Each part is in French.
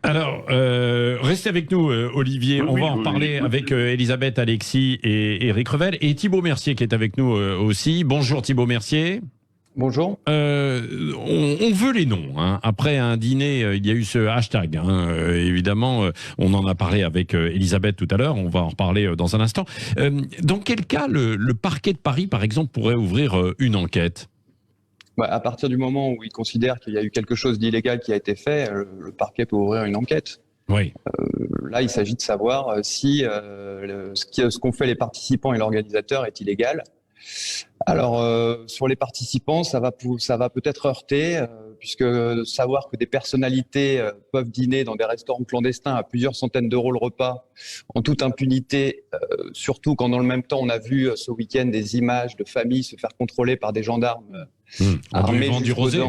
Alors, restez avec nous, Olivier. On va en parler avec Elisabeth, Alexis et Éric Revel. Et Thibault Mercier qui est avec nous aussi. Bonjour Thibault Mercier. Bonjour. On veut les noms. Hein. Après un dîner, il y a eu ce hashtag. Hein. Évidemment, on en a parlé avec Elisabeth tout à l'heure. On va en reparler dans un instant. Dans quel cas le parquet de Paris, par exemple, pourrait ouvrir une enquête ? À partir du moment où il considère qu'il y a eu quelque chose d'illégal qui a été fait, le parquet peut ouvrir une enquête. Oui. Là, il s'agit de savoir si ce qu'ont fait les participants et l'organisateur est illégal. Alors, sur les participants, ça va peut-être heurter, puisque savoir que des personnalités peuvent dîner dans des restaurants clandestins à plusieurs centaines d'euros le repas, en toute impunité, surtout quand dans le même temps on a vu ce week-end des images de familles se faire contrôler par des gendarmes armés buvant du rosé,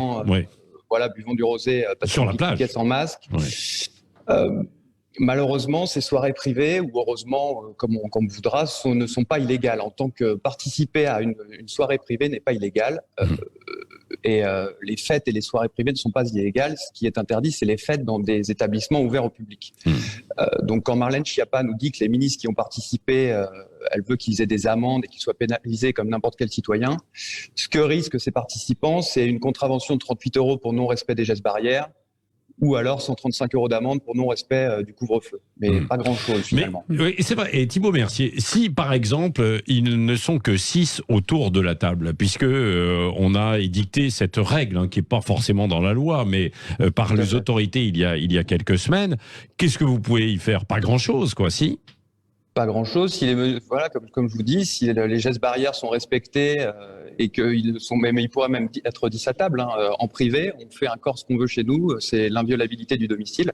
voilà, buvant du rosé, sur la plage, sans masque. Malheureusement, ces soirées privées, ou heureusement, comme on voudra, ne sont pas illégales. En tant que participer à une soirée privée n'est pas illégal. Et les fêtes et les soirées privées ne sont pas illégales. Ce qui est interdit, c'est les fêtes dans des établissements ouverts au public. Donc quand Marlène Schiappa nous dit que les ministres qui ont participé, elle veut qu'ils aient des amendes et qu'ils soient pénalisés comme n'importe quel citoyen, ce que risquent ces participants, c'est une contravention de 38 € pour non-respect des gestes barrières, ou alors 135 € d'amende pour non-respect du couvre-feu. Mais pas grand-chose, finalement. Mais, oui, c'est vrai. Et Thibault Mercier, si, par exemple, ils ne sont que 6 autour de la table, puisque on a édicté cette règle, hein, qui n'est pas forcément dans la loi, mais par les autorités il y a quelques semaines, qu'est-ce que vous pouvez y faire ? Pas grand-chose, quoi, si ? Pas grand-chose. Si voilà, comme je vous dis, si les gestes barrières sont respectés et ils pourraient même être dits à table, hein, en privé, on fait encore ce qu'on veut chez nous, c'est l'inviolabilité du domicile.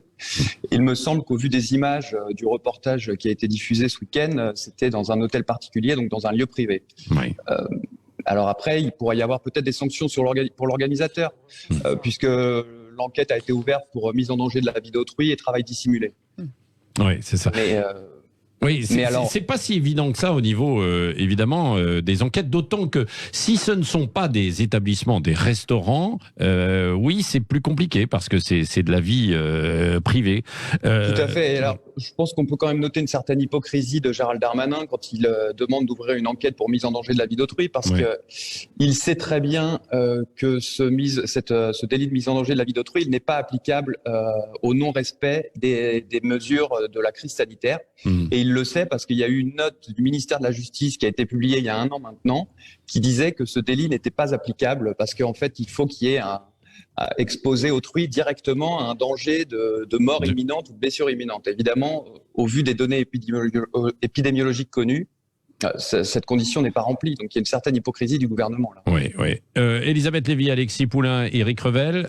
Il me semble qu'au vu des images du reportage qui a été diffusé ce week-end, c'était dans un hôtel particulier, donc dans un lieu privé. Oui. Alors après, il pourrait y avoir peut-être des sanctions pour l'organisateur, puisque l'enquête a été ouverte pour mise en danger de la vie d'autrui et travail dissimulé. Oui, c'est ça. Oui, c'est pas si évident que ça au niveau, évidemment, des enquêtes, d'autant que si ce ne sont pas des établissements, des restaurants, oui, c'est plus compliqué parce que c'est de la vie privée. Tout à fait. Et alors, je pense qu'on peut quand même noter une certaine hypocrisie de Gérald Darmanin quand il demande d'ouvrir une enquête pour mise en danger de la vie d'autrui, parce que il sait très bien que ce délit de mise en danger de la vie d'autrui, il n'est pas applicable au non-respect des mesures de la crise sanitaire. Et il le sait parce qu'il y a eu une note du ministère de la Justice qui a été publiée il y a 1 an maintenant, qui disait que ce délit n'était pas applicable parce qu'en fait, il faut qu'il y ait exposer autrui directement à un danger de mort imminente ou de blessure imminente. Évidemment, au vu des données épidémiologiques connues, cette condition n'est pas remplie. Donc il y a une certaine hypocrisie du gouvernement là. Oui, oui. Elisabeth Lévy, Alexis Poulain, Éric Revel.